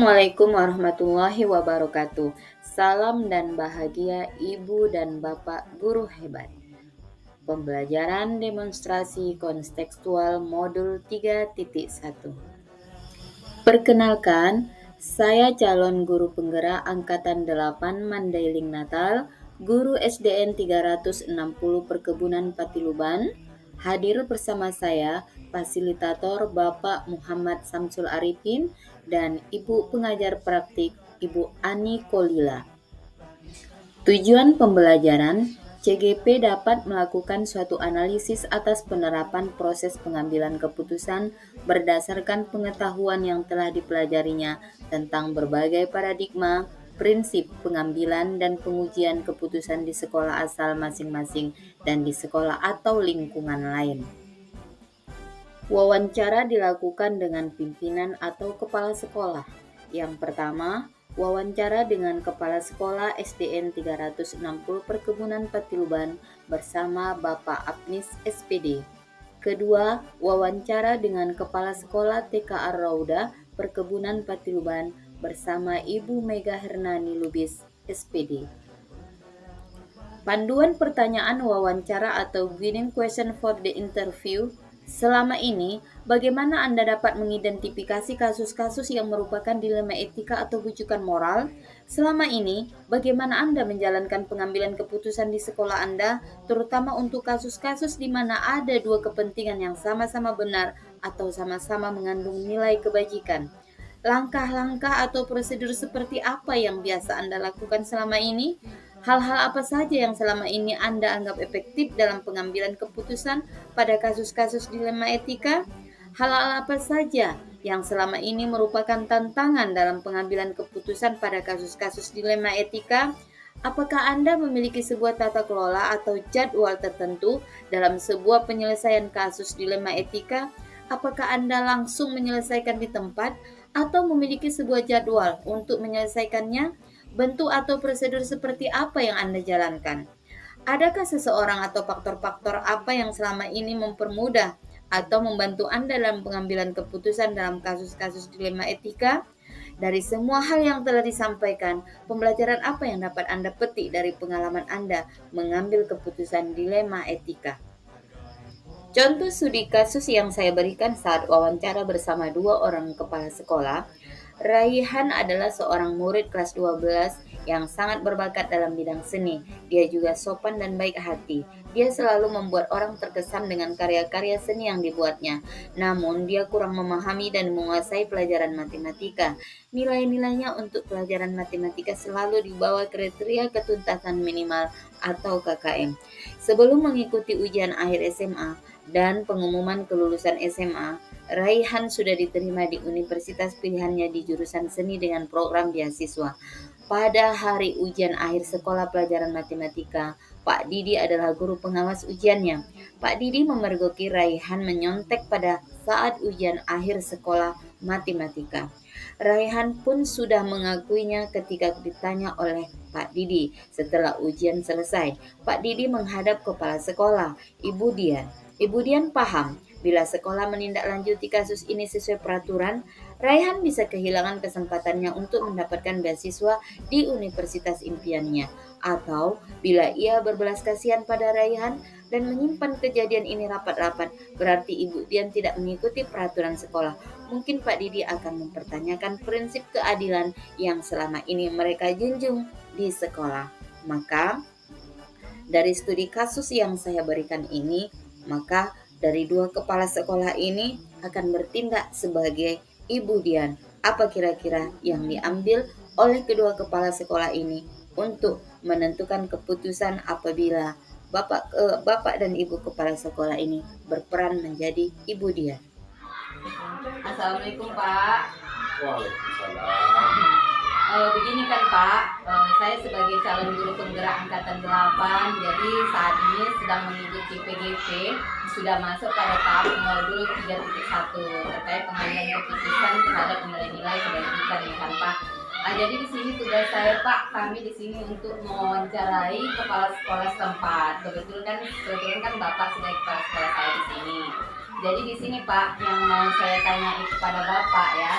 Assalamualaikum warahmatullahi wabarakatuh. Salam dan bahagia Ibu dan Bapak guru hebat. Pembelajaran demonstrasi kontekstual modul 3.1. Perkenalkan, saya calon guru penggerak angkatan 8 Mandailing Natal, guru SDN 360 Perkebunan Patiluban. Hadir bersama saya fasilitator Bapak Muhammad Samsul Arifin dan Ibu pengajar praktik Ibu Ani Kolila. Tujuan pembelajaran, CGP dapat melakukan suatu analisis atas penerapan proses pengambilan keputusan berdasarkan pengetahuan yang telah dipelajarinya tentang berbagai paradigma, prinsip pengambilan dan pengujian keputusan di sekolah asal masing-masing dan di sekolah atau lingkungan lain. Wawancara dilakukan dengan pimpinan atau kepala sekolah. Yang pertama, wawancara dengan Kepala Sekolah SDN 360 Perkebunan Patiluban bersama Bapak Apnis SPD. Kedua, wawancara dengan Kepala Sekolah TK Ar-Raudah Perkebunan Patiluban bersama Ibu Mega Hernani Lubis SPD. Panduan pertanyaan wawancara atau guiding question for the interview. Selama ini, bagaimana Anda dapat mengidentifikasi kasus-kasus yang merupakan dilema etika atau bujukan moral? Selama ini, bagaimana Anda menjalankan pengambilan keputusan di sekolah Anda, terutama untuk kasus-kasus di mana ada dua kepentingan yang sama-sama benar atau sama-sama mengandung nilai kebajikan? Langkah-langkah atau prosedur seperti apa yang biasa Anda lakukan selama ini? Hal-hal apa saja yang selama ini Anda anggap efektif dalam pengambilan keputusan pada kasus-kasus dilema etika? Hal-hal apa saja yang selama ini merupakan tantangan dalam pengambilan keputusan pada kasus-kasus dilema etika? Apakah Anda memiliki sebuah tata kelola atau jadwal tertentu dalam sebuah penyelesaian kasus dilema etika? Apakah Anda langsung menyelesaikan di tempat atau memiliki sebuah jadwal untuk menyelesaikannya? Bentuk atau prosedur seperti apa yang Anda jalankan? Adakah seseorang atau faktor-faktor apa yang selama ini mempermudah atau membantu Anda dalam pengambilan keputusan dalam kasus-kasus dilema etika? Dari semua hal yang telah disampaikan, pembelajaran apa yang dapat Anda petik dari pengalaman Anda mengambil keputusan dilema etika? Contoh studi kasus yang saya berikan saat wawancara bersama dua orang kepala sekolah. Raihan adalah seorang murid kelas 12 yang sangat berbakat dalam bidang seni. Dia juga sopan dan baik hati. Dia selalu membuat orang terkesan dengan karya-karya seni yang dibuatnya. Namun, dia kurang memahami dan menguasai pelajaran matematika. Nilai-nilainya untuk pelajaran matematika selalu di bawah kriteria ketuntasan minimal atau KKM. Sebelum mengikuti ujian akhir SMA dan pengumuman kelulusan SMA, Raihan sudah diterima di universitas pilihannya di jurusan seni dengan program beasiswa. Pada hari ujian akhir sekolah pelajaran matematika, Pak Didi adalah guru pengawas ujiannya. Pak Didi memergoki Raihan menyontek pada saat ujian akhir sekolah matematika. Raihan pun sudah mengakuinya ketika ditanya oleh Pak Didi. Setelah ujian selesai, Pak Didi menghadap kepala sekolah, Ibu Dian. Ibu Dian paham, bila sekolah menindaklanjuti kasus ini sesuai peraturan, Raihan bisa kehilangan kesempatannya untuk mendapatkan beasiswa di universitas impiannya. Atau bila ia berbelas kasihan pada Raihan dan menyimpan kejadian ini rapat-rapat, berarti Ibu Dian tidak mengikuti peraturan sekolah. Mungkin Pak Didi akan mempertanyakan prinsip keadilan yang selama ini mereka junjung di sekolah. Maka, dari studi kasus yang saya berikan ini, maka dari dua kepala sekolah ini akan bertindak sebagai Ibu Dian. Apa kira-kira yang diambil oleh kedua kepala sekolah ini untuk menentukan keputusan apabila Bapak dan Ibu kepala sekolah ini berperan menjadi Ibu Dian? Assalamualaikum Pak. Waalaikumsalam. Begini kan Pak, saya sebagai calon guru penggerak angkatan 8, jadi saat ini sedang mengikuti PGP, sudah masuk pada tahap modul 3.1 terkait pengambilan keputusan terhadap nilai-nilai kebajikan ya kan Pak. Jadi di sini tugas saya Pak, kami di sini untuk mewawancarai kepala sekolah setempat. Kebetulan kan Bapak sebagai kepala sekolah saya di sini. Jadi di sini Pak, yang mau saya tanya itu pada Bapak ya,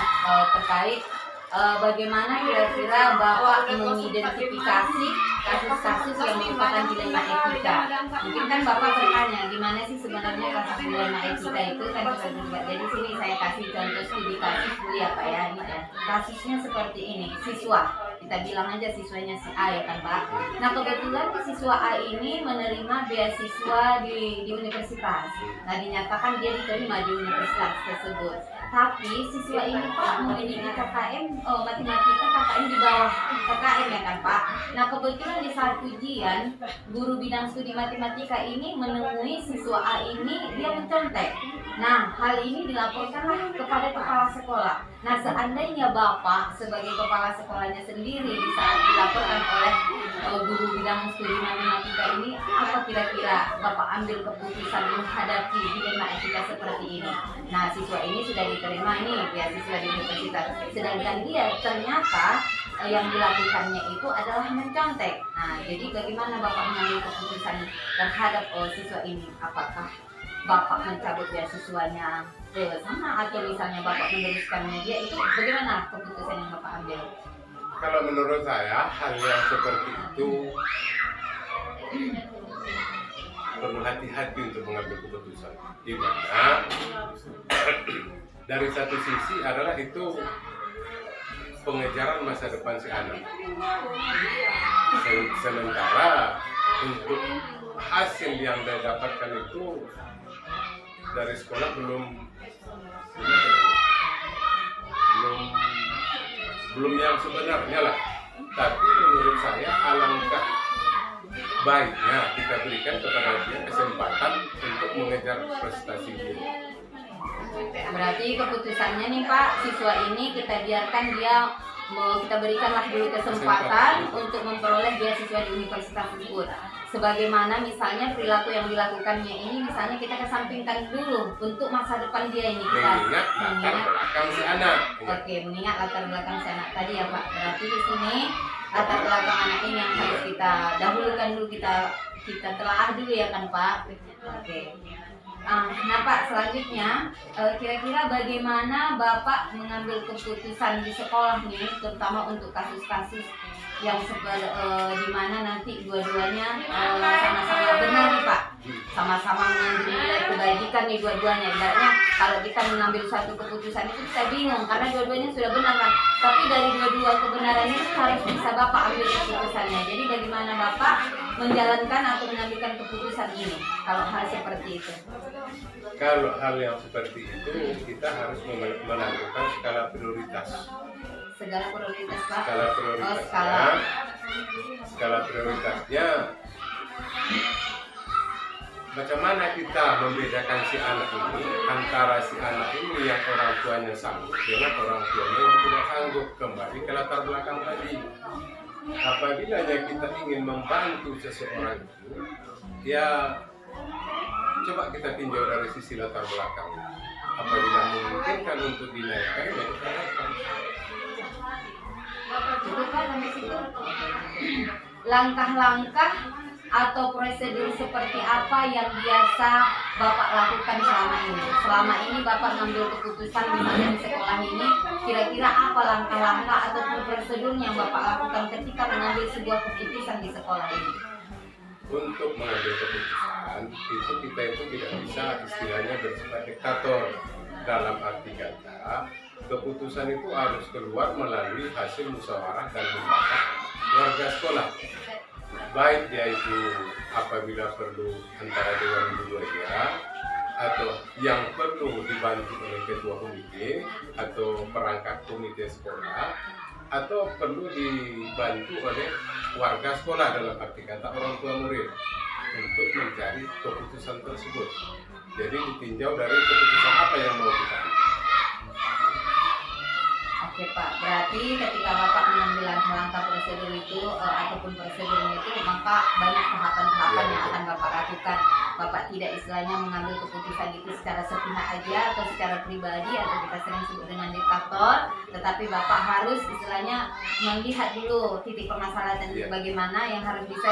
terkait bagaimana kira-kira Bapak mengidentifikasi kasus-kasus yang merupakan dilema etika? Mungkin kan Bapak bertanya, gimana sih sebenarnya kasus dilema etika itu kan juga. Jadi sini saya kasih contoh studi kasus dulu ya Pak ya. Ini ya. Kasusnya seperti ini, siswa. Kita bilang aja siswanya si A ya kan Pak. Nah kebetulan siswa A ini menerima beasiswa di universitas. Nah dinyatakan dia diterima di universitas tersebut. Tapi siswa ini Pak memiliki KKM matematika KKM di bawah KKM ya kan Pak. Nah kebetulan di saat ujian guru bidang studi matematika ini menemui siswa A ini dia mencontek. Nah hal ini dilaporkanlah kepada kepala sekolah. Nah seandainya Bapak sebagai kepala sekolahnya sendiri di saat dilaporkan oleh guru bidang studi matematika ini, apa kira-kira Bapak ambil keputusan menghadapi dilema etika seperti ini? Nah siswa ini sudah diterima nih beasiswa di universitas, sedangkan dia ternyata yang dilakukannya itu adalah mencontek. Nah jadi bagaimana Bapak mengambil keputusan terhadap siswa ini? Apakah Bapak mencabut beasiswanya sama atau misalnya Bapak meneruskannya dia, itu bagaimana keputusan yang Bapak ambil? Kalau menurut saya hal yang seperti itu perlu hati-hati untuk mengambil keputusan. Di mana dari satu sisi adalah itu pengejaran masa depan si anak. Sementara untuk hasil yang dia dapatkan itu dari sekolah belum yang sebenarnya lah. Tapi menurut saya alangkah baiknya kita berikan kepada dia kesempatan untuk mengejar prestasi dia. Berarti keputusannya nih Pak, siswa ini kita biarkan dia, kita berikanlah dulu kesempatan untuk memperoleh beasiswa di universitas tersebut. Sebagaimana misalnya perilaku yang dilakukannya ini, misalnya kita kesampingkan dulu untuk masa depan dia ini, kita mengingat latar belakang si anak. Oke, mengingat latar belakang si anak tadi ya Pak. Berarti di sini latar belakang anak ini yang harus kita dahulukan dulu, kita telaah dulu ya kan Pak. Oke. Nah Pak, selanjutnya kira-kira bagaimana Bapak mengambil keputusan di sekolah nih, terutama untuk kasus-kasus yang di mana nanti dua-duanya sama-sama benar nih Pak, sama-sama mengandung nilai kebajikan nih dua-duanya. Ibaratnya kalau kita mengambil suatu keputusan itu kita bingung karena dua-duanya sudah benar kan, tapi dari dua-dua kebenaran ini harus bisa Bapak ambil keputusannya. Jadi bagaimana Bapak menjalankan atau mengambilkan keputusan ini kalau hal seperti itu? Kalau hal yang seperti itu kita harus menentukan skala prioritas. Skala prioritas Pak? Skala prioritasnya macam mana kita membedakan si anak ini antara si anak ini yang orang tuanya sanggup dengan orang tuanya yang tidak sanggup. Kembali ke latar belakang tadi. Apabila kita ingin membantu seseorang itu, ya coba kita tinjau dari sisi latar belakang. Apabila memungkinkan untuk dinaikkan, ya kita lakukan. Langkah-langkah atau prosedur seperti apa yang biasa Bapak lakukan selama ini? Selama ini Bapak ngambil keputusan misalnya di sekolah ini, kira-kira apa langkah-langkah atau prosedur yang Bapak lakukan ketika mengambil sebuah keputusan di sekolah ini? Untuk mengambil keputusan itu kita itu tidak bisa istilahnya bersifat diktator. Dalam arti kata, keputusan itu harus keluar melalui hasil musyawarah dan mufakat warga sekolah. Baik dia itu apabila perlu antara dewan keduanya, atau yang perlu dibantu oleh ketua komite atau perangkat komite sekolah, atau perlu dibantu oleh warga sekolah dalam arti kata orang tua murid untuk mencari keputusan tersebut. Jadi ditinjau dari keputusan apa yang mau kita ambil. Oke Pak, berarti ketika Bapak mengambil langkah-langkah prosedur itu ataupun prosedurnya itu, maka banyak tahapan-tahapan yang akan Bapak lakukan. Bapak tidak istilahnya mengambil keputusan itu secara sepihak aja atau secara pribadi atau kita sering sebut dengan diktator, tetapi Bapak harus istilahnya melihat dulu titik permasalahan dan bagaimana yang harus bisa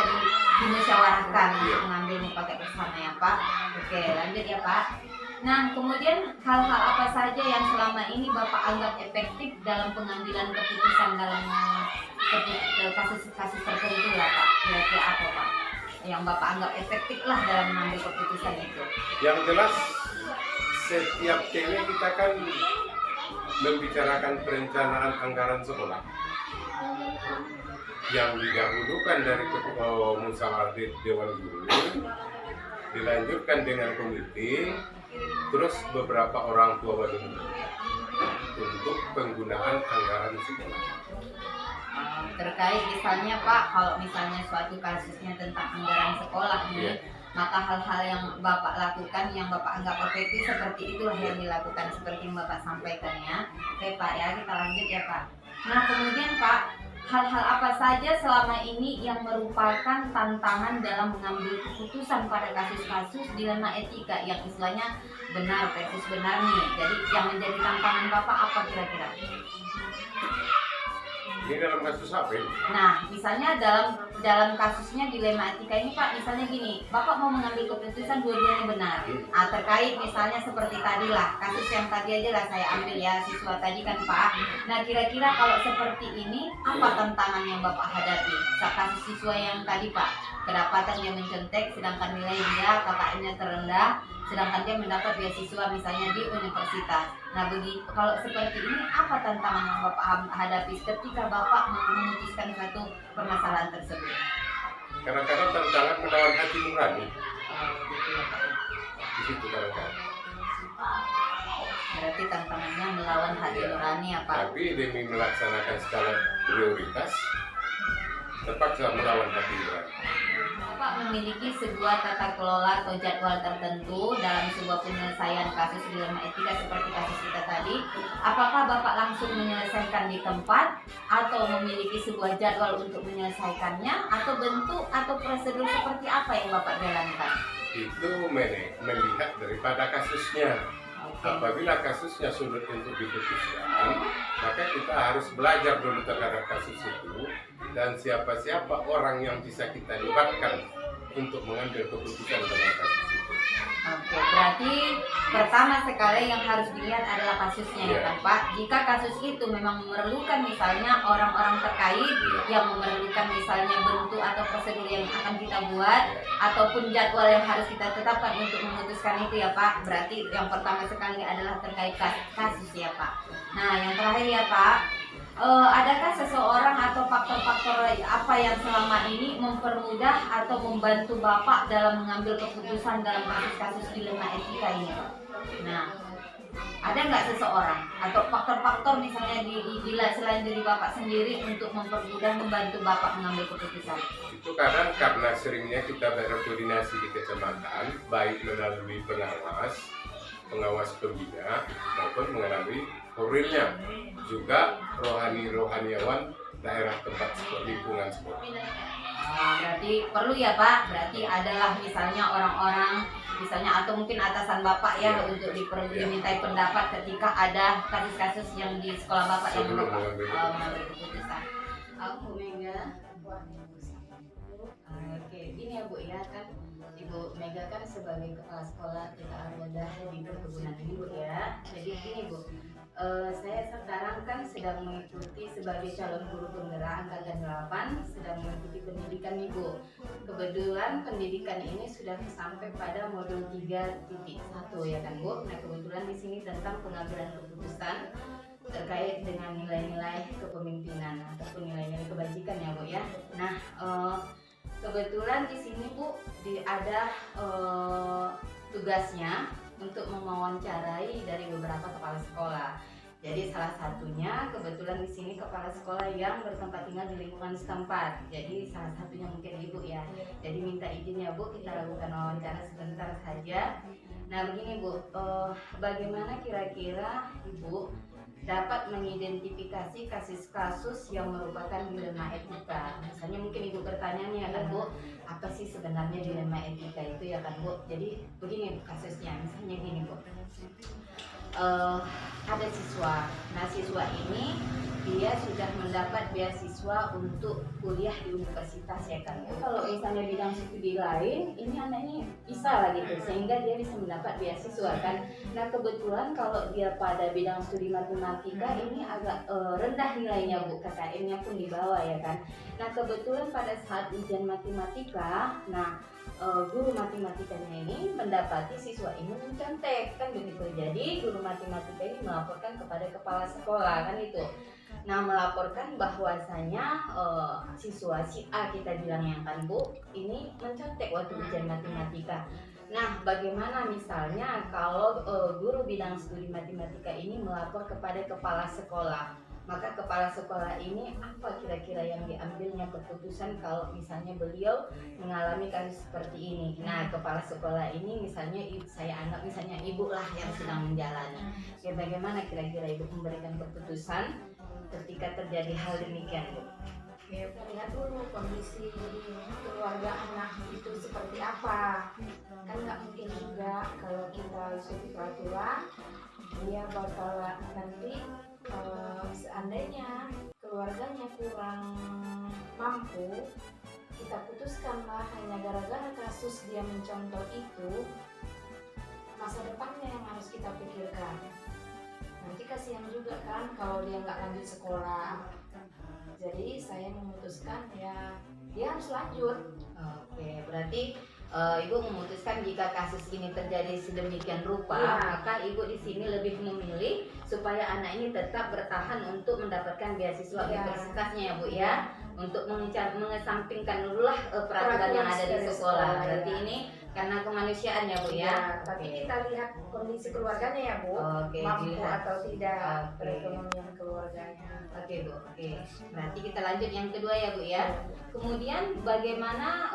dimusyawarahkan untuk mengambilnya pakai bersama ya Pak. Oke, lanjut ya Pak. Nah, kemudian hal-hal apa saja yang selama ini Bapak anggap efektif dalam pengambilan keputusan dalam kasus-kasus tertentu lah Pak? Kira-kira apa Pak? Yang Bapak anggap efektif lah dalam mengambil keputusan itu? Yang jelas setiap kali kita kan membicarakan perencanaan anggaran sekolah yang didahulukan dari ketua musyawarah Dewan Guru, dilanjutkan dengan komite, terus beberapa orang tua wali murid untuk penggunaan anggaran sekolah. Terkait misalnya Pak, kalau misalnya suatu kasusnya tentang anggaran sekolah nih, maka hal-hal yang Bapak lakukan, yang Bapak anggap efektif seperti itulah yang dilakukan seperti yang Bapak sampaikan ya. Oke Pak ya, kita lanjut ya Pak. Nah kemudian Pak, hal-hal apa saja selama ini yang merupakan tantangan dalam mengambil keputusan pada kasus-kasus dilema etika yang istilahnya benar versus benar nih. Jadi yang menjadi tantangan Bapak apa kira-kira? Ini dalam kasus apa ini? Nah, misalnya dalam kasusnya dilema etika ini Pak, misalnya gini, Bapak mau mengambil keputusan dua-duanya benar. Nah, terkait misalnya seperti tadi lah, kasus yang tadi aja lah saya ambil ya, siswa tadi kan Pak. Nah, kira-kira kalau seperti ini, apa tantangan yang Bapak hadapi? Kasus siswa yang tadi Pak, kedapatan dia mencontek, sedangkan nilai dia KKM-nya terendah, sedangkan dia mendapat beasiswa misalnya di universitas. Nah, kalau seperti ini apa tantangan yang Bapak hadapi ketika Bapak memutuskan suatu permasalahan tersebut? Kadang-kadang tantangan melawan hati nurani. Di situ kadang-kadang. Berarti tantangannya melawan hati nurani ya Pak? Tapi demi melaksanakan skala prioritas, terpaksa melawan hati nurani. Bapak memiliki sebuah tata kelola atau jadwal tertentu dalam sebuah penyelesaian kasus dilema etika seperti kasus kita tadi. Apakah Bapak langsung menyelesaikan di tempat atau memiliki sebuah jadwal untuk menyelesaikannya, atau bentuk atau prosedur seperti apa yang Bapak jalankan? Itu melihat daripada kasusnya. Apabila kasusnya sulit untuk diputuskan, maka kita harus belajar dulu terhadap kasus itu dan siapa-siapa orang yang bisa kita libatkan untuk mengambil keputusan dalam kasus itu. Oke, berarti pertama sekali yang harus dilihat adalah kasusnya ya kan Pak. Jika kasus itu memang memerlukan misalnya orang-orang terkait yang memerlukan misalnya bentuk atau prosedur yang akan kita buat ataupun jadwal yang harus kita tetapkan untuk memutuskan itu ya Pak. Berarti yang pertama sekali adalah terkait kasus ya Pak. Nah yang terakhir ya Pak, adakah seseorang atau faktor-faktor apa yang selama ini mempermudah atau membantu Bapak dalam mengambil keputusan dalam kasus-kasus dilema etika ini Pak? Nah, ada nggak seseorang atau faktor-faktor misalnya selain dari Bapak sendiri untuk mempermudah membantu Bapak mengambil keputusan? Itu kadang karena seringnya kita berkoordinasi di kecamatan, baik melalui pengawas pembina maupun melalui Korilnya, juga rohaniawan daerah tempat lingkungan sekolah. Berarti perlu ya Pak, berarti adalah misalnya orang-orang misalnya atau mungkin atasan Bapak ya untuk dimintai pendapat ketika ada kasus-kasus yang di sekolah Bapak yang Bapak mengambil keputusan. Aku Mega. Oke, gini ya Bu ya kan, Ibu Mega kan sebagai kepala sekolah kita ada di perkebunan ini Bu ya. Jadi gini Bu, saya sekarang kan sedang mengikuti sebagai calon guru penggerak angkatan 8, sedang mengikuti pendidikan nih Bu. Kebetulan pendidikan ini sudah sampai pada modul 3.1 ya kan Bu. Nah kebetulan di sini tentang pengambilan keputusan terkait dengan nilai-nilai kepemimpinan ataupun nilai-nilai kebajikan ya Bu ya. Nah kebetulan di sini Bu ada tugasnya untuk mewawancarai dari beberapa kepala sekolah. Jadi salah satunya kebetulan di sini kepala sekolah yang bertempat tinggal di lingkungan setempat. Jadi salah satunya mungkin Ibu ya. Jadi minta izin ya Bu, kita lakukan wawancara sebentar saja. Nah begini Bu, bagaimana kira-kira Ibu dapat mengidentifikasi kasus-kasus yang merupakan dilema etika? Misalnya mungkin Ibu bertanya nih ya kan Bu, apa sih sebenarnya dilema etika itu ya kan Bu? Jadi begini Bu kasusnya, misalnya gini Bu. eh, ada siswa. Nah, siswa ini dia sudah mendapat beasiswa untuk kuliah di universitas ya kan. Kalau misalnya bidang studi lain, ini anaknya bisa lah gitu, sehingga dia bisa mendapat beasiswa kan. Nah, kebetulan kalau dia pada bidang studi matematika ini agak rendah nilainya Bu, KKM-nya pun di bawah ya kan. Nah, kebetulan pada saat ujian matematika, guru matematikanya ini mendapati siswa ini mencontek kan begitu. Jadi guru matematika ini melaporkan kepada kepala sekolah kan itu. Nah, melaporkan bahwasanya siswa si A kita bilang yang kan Bu, ini mencontek waktu ujian matematika. Nah, bagaimana misalnya kalau guru bidang studi matematika ini melapor kepada kepala sekolah? Maka kepala sekolah ini apa kira-kira yang diambilnya keputusan kalau misalnya beliau mengalami kasus seperti ini? Nah, kepala sekolah ini misalnya saya anggap misalnya ibu lah yang sedang menjalani. Ya, bagaimana kira-kira ibu memberikan keputusan ketika terjadi hal demikian, Bu? Ya, lihat dulu kondisi keluarga anak itu seperti apa. Kan nggak mungkin juga kalau kita ikuti peraturan dia bakal nanti seandainya keluarganya kurang mampu, kita putuskanlah hanya gara-gara kasus dia mencontoh itu, masa depannya yang harus kita pikirkan. Nanti kasihan juga kan kalau dia nggak lanjut sekolah. Jadi saya memutuskan ya dia harus lanjut. Oke, berarti ibu memutuskan jika kasus ini terjadi sedemikian rupa, maka ibu di sini lebih memilih supaya anak ini tetap bertahan untuk mendapatkan beasiswa universitasnya ya Bu ya, untuk mengesampingkan dululah peraturan yang ada di sekolah. Berarti ini karena kemanusiaan ya Bu ya. Tapi kita lihat kondisi keluarganya ya Bu, mampu atau tidak perekonomian keluarganya. Oke Bu, oke. Berarti kita lanjut yang kedua ya Bu ya. Kemudian bagaimana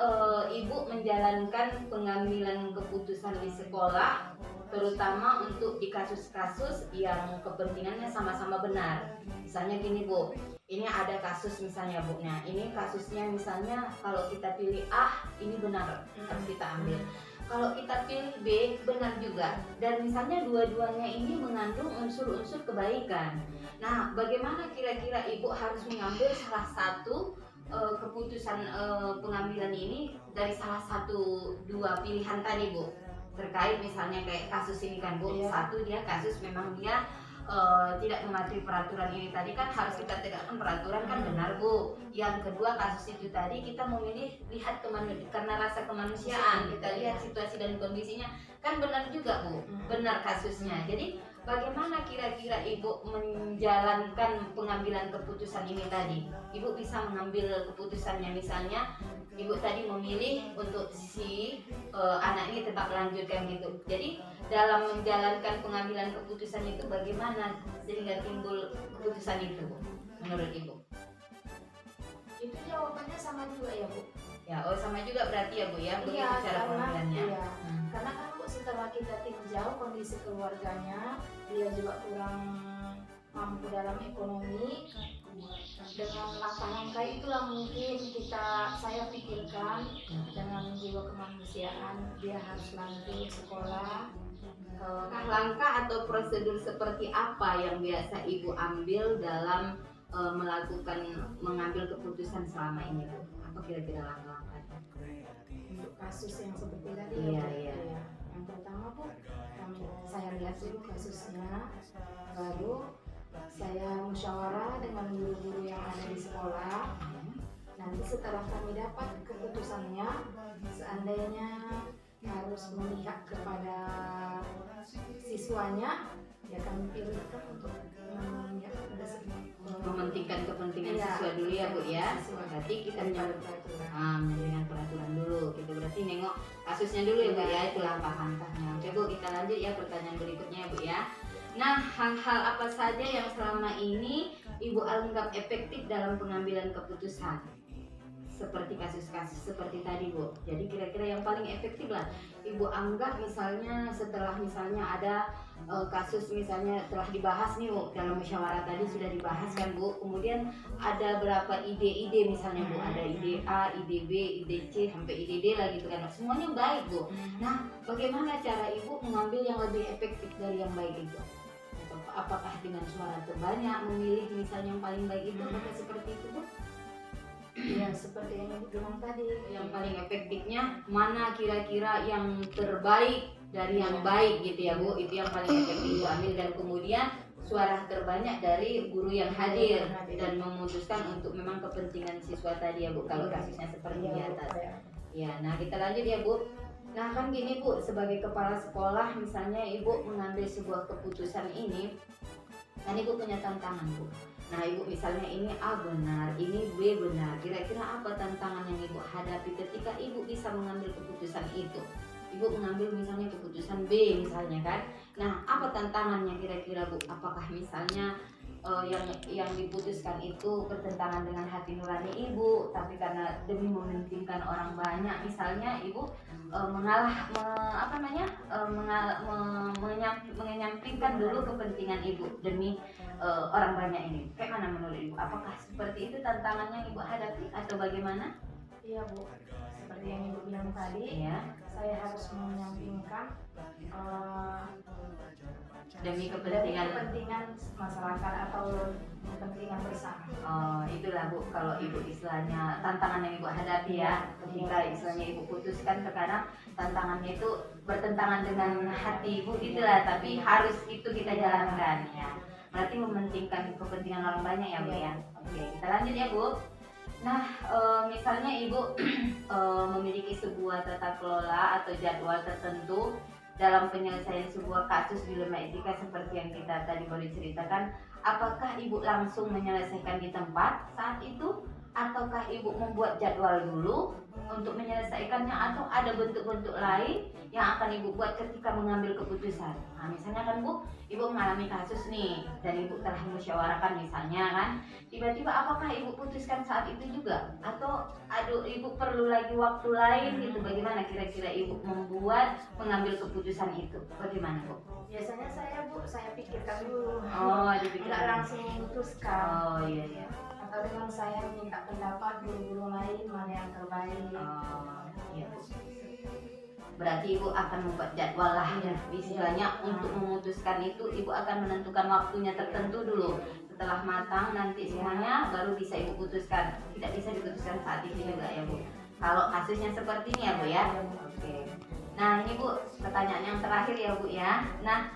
ibu menjalankan pengambilan keputusan di sekolah, terutama untuk di kasus-kasus yang kepentingannya sama-sama benar. Misalnya gini Bu, ini ada kasus misalnya Bu, nah ini kasusnya misalnya kalau kita pilih A ini benar harus kita ambil, kalau kita pilih B benar juga, dan misalnya dua-duanya ini mengandung unsur-unsur kebaikan. Nah, bagaimana kira-kira ibu harus mengambil salah satu keputusan pengambilan ini dari salah satu dua pilihan tadi Bu, terkait misalnya kayak kasus ini kan Bu, satu dia kasus memang dia tidak mematuhi peraturan ini tadi kan harus kita tegakkan peraturan kan benar Bu. Yang kedua kasus itu tadi kita memilih lihat karena rasa kemanusiaan, kita lihat situasi dan kondisinya kan benar juga Bu, benar kasusnya. Jadi bagaimana kira-kira ibu menjalankan pengambilan keputusan ini tadi? Ibu bisa mengambil keputusannya misalnya ibu tadi memilih untuk si anak ini tetap lanjutkan gitu. Jadi dalam menjalankan pengambilan keputusan itu bagaimana sehingga timbul keputusan itu Bu, menurut ibu? Itu jawabannya sama juga ya Bu. Ya, sama juga berarti ya Bu ya, begitu cara pengambilannya. Karena kan Bu setelah kita tinjau kondisi keluarganya, dia juga kurang mampu dalam ekonomi. Dengan langkah-langkah itulah mungkin saya pikirkan dengan jiwa kemanusiaan dia harus lanjut sekolah. Langkah atau prosedur seperti apa yang biasa ibu ambil dalam mengambil keputusan selama ini Bu? Apa kira-kira langkah-langkahnya? Untuk kasus yang seperti tadi Iya. Yang pertama Bu, saya lihat dulu kasusnya, baru saya musyawarah dengan guru-guru yang ada di sekolah. Nanti setelah kami dapat keputusannya, seandainya harus memihak kepada siswanya, ya kami pilihkan untuk memihak kepada mementingkan kepentingan siswa dulu ya Bu ya. Berarti kita menjalankan peraturan dulu gitu. Berarti nengok kasusnya dulu ya Bu ya, itu langkah-langkahnya. Oke Bu, kita lanjut ya pertanyaan berikutnya ya Bu ya. Nah, hal-hal apa saja yang selama ini ibu anggap efektif dalam pengambilan keputusan? Seperti kasus-kasus seperti tadi Bu. Jadi kira-kira yang paling efektif lah ibu anggap misalnya setelah misalnya ada kasus misalnya telah dibahas nih Bu, dalam musyawarah tadi sudah dibahas kan Bu, kemudian ada berapa ide-ide misalnya Bu, ada ide A, ide B, ide C sampai ide D lah gitu kan, semuanya baik Bu. Nah, bagaimana cara ibu mengambil yang lebih efektif dari yang baik itu? apakah dengan suara terbanyak memilih misalnya yang paling baik itu, apakah seperti itu Bu? Ya seperti yang ibu bilang tadi, Yang paling efektifnya mana kira-kira yang terbaik dari yang baik gitu ya Bu, itu yang paling efektif Bu ambil, dan kemudian suara terbanyak dari guru yang hadir dan memutuskan untuk memang kepentingan siswa tadi ya Bu, kalau kasusnya seperti di atas. Ya, nah kita lanjut ya Bu. Nah kan gini Bu, sebagai kepala sekolah misalnya Ibu mengambil sebuah keputusan ini, kan Ibu punya tantangan Bu. Nah Ibu misalnya ini A benar, ini B benar, kira-kira apa tantangan yang Ibu hadapi ketika Ibu bisa mengambil keputusan itu? Ibu mengambil misalnya keputusan B misalnya kan. Nah apa tantangannya kira-kira Bu? Apakah misalnya yang diputuskan itu bertentangan dengan hati nurani Ibu, tapi karena demi mementingkan orang banyak misalnya Ibu menyampingkan dulu kepentingan Ibu demi orang banyak ini. Kayak mana menurut Ibu? Apakah seperti itu tantangannya yang Ibu hadapi atau bagaimana? Iya Bu, seperti yang ibu bilang tadi, Ya, saya harus menyampingkan demi dari kepentingan. kepentingan masyarakat atau kepentingan bersama. Oh, itulah Bu, kalau Ibu istilahnya tantangan yang Ibu hadapi ya, ketika istilahnya Ibu putuskan, terkadang tantangannya itu bertentangan dengan hati Ibu gitulah, tapi harus itu kita jalankan ya. Berarti mementingkan kepentingan orang banyak ya Bu ya. Oke, kita lanjut ya Bu. Nah, misalnya Ibu memiliki sebuah tata kelola atau jadwal tertentu dalam penyelesaian sebuah kasus dilema etika seperti yang kita tadi baru ceritakan, apakah Ibu langsung menyelesaikan di tempat saat itu, ataukah Ibu membuat jadwal dulu untuk menyelesaikannya, atau ada bentuk-bentuk lain yang akan Ibu buat ketika mengambil keputusan? Nah, misalnya kan Bu, Ibu mengalami kasus nih dan Ibu telah musyawarahkan misalnya kan, tiba-tiba apakah Ibu putuskan saat itu juga, atau Ibu perlu lagi waktu lain gitu? Bagaimana kira-kira Ibu membuat mengambil keputusan itu? Bagaimana Bu? Biasanya saya pikirkan dulu. Oh, Nggak dipikirkan. langsung memutuskan. Oh iya iya. Atau dengan saya minta pendapat guru-guru lain mana yang terbaik. Oh iya Bu. Berarti Ibu akan membuat jadwal lah ya, istilahnya untuk memutuskan itu Ibu akan menentukan waktunya tertentu dulu. Setelah matang nanti semuanya baru bisa Ibu putuskan. Tidak bisa diputuskan saat itu juga ya Bu. Kalau kasusnya seperti ini ya Bu ya. Oke. Nah ini Bu, pertanyaan yang terakhir ya Bu ya. Nah,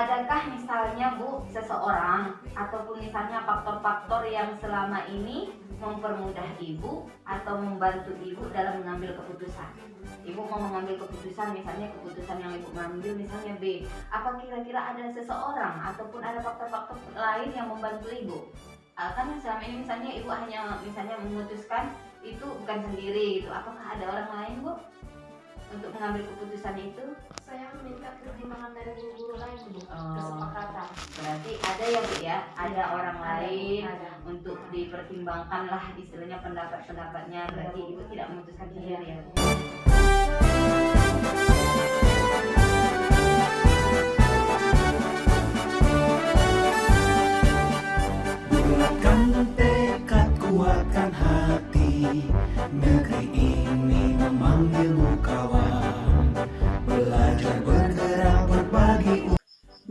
adakah misalnya Bu seseorang ataupun misalnya faktor-faktor yang selama ini mempermudah Ibu atau membantu Ibu dalam mengambil keputusan? Ibu mau mengambil keputusan, misalnya keputusan yang Ibu ambil misalnya B, apa kira-kira ada seseorang ataupun ada faktor-faktor lain yang membantu Ibu? Kan selama ini misalnya Ibu hanya misalnya memutuskan itu bukan sendiri gitu, apakah ada orang lain Bu untuk mengambil keputusan itu? Saya meminta pertimbangan dari guru-guru lain Bu, Oh. kesepakatan. Berarti ada ya Bu ya, ada orang lain Ada. untuk dipertimbangkan lah istilahnya pendapat-pendapatnya. Berarti Ibu tidak memutuskan sendiri ya Bu. Bulatkan tekad, kuatkan hati, negeri ini memanggilmu kawan. Belajar bergerak berbagi.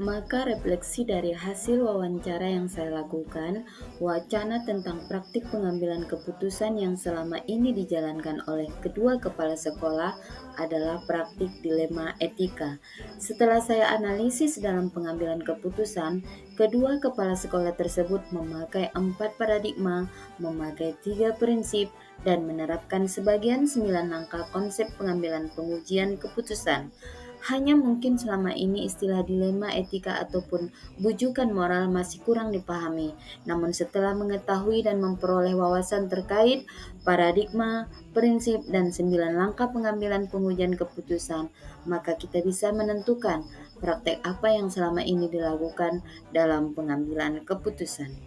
Maka refleksi dari hasil wawancara yang saya lakukan, wacana tentang praktik pengambilan keputusan yang selama ini dijalankan oleh kedua kepala sekolah adalah praktik dilema etika. Setelah saya analisis dalam pengambilan keputusan, kedua kepala sekolah tersebut memakai 4 paradigma, memakai 3 prinsip, dan menerapkan sebagian 9 langkah konsep pengambilan pengujian keputusan. Hanya mungkin selama ini istilah dilema etika ataupun bujukan moral masih kurang dipahami. Namun setelah mengetahui dan memperoleh wawasan terkait paradigma, prinsip, dan 9 langkah pengambilan pengujian keputusan, maka kita bisa menentukan praktek apa yang selama ini dilakukan dalam pengambilan keputusan.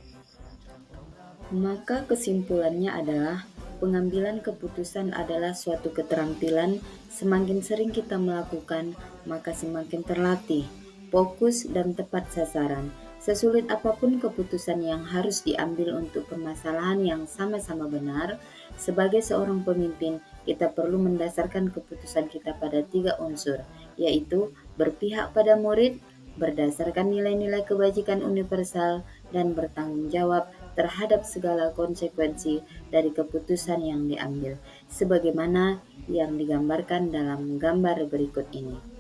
Maka kesimpulannya adalah pengambilan keputusan adalah suatu keterampilan. Semakin sering kita melakukan, maka semakin terlatih, fokus, dan tepat sasaran. Sesulit apapun keputusan yang harus diambil untuk permasalahan yang sama-sama benar, sebagai seorang pemimpin, kita perlu mendasarkan keputusan kita pada 3 unsur, yaitu berpihak pada murid, berdasarkan nilai-nilai kebajikan universal dan bertanggung jawab terhadap segala konsekuensi dari keputusan yang diambil, sebagaimana yang digambarkan dalam gambar berikut ini.